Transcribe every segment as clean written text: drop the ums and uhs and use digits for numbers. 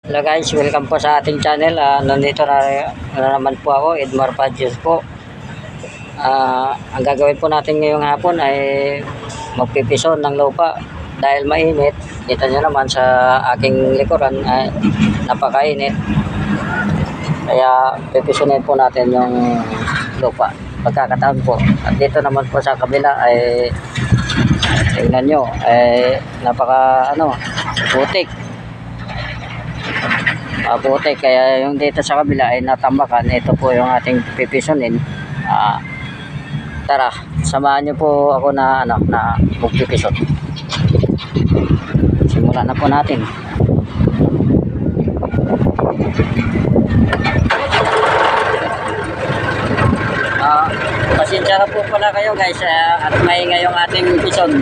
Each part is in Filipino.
Hello guys, welcome po sa ating channel. Nandito na naman po ako, Edmar Padjus po. Ang gagawin po natin ngayong hapon ay magpipison ng lupa dahil mainit. Kita nyo naman sa aking likuran ay napakainit. Kaya pipisonin po natin yung lupa pagkakataon po. At dito naman po sa kabila ay tingnan nyo ay putik. Putik, kaya yung dito sa kabila ay natambakan. Ito po yung ating pipisonin. Tara, samahan nyo po ako na magpipison. Simulan na po natin. Pasensya na po pala kayo guys, at maingay yung ating pison.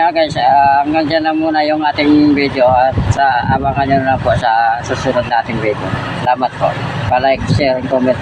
Guys, hanggang dyan lang muna yung ating video at abangan nyo na po sa susunod nating video. Salamat po. Pa-like, share, and comment.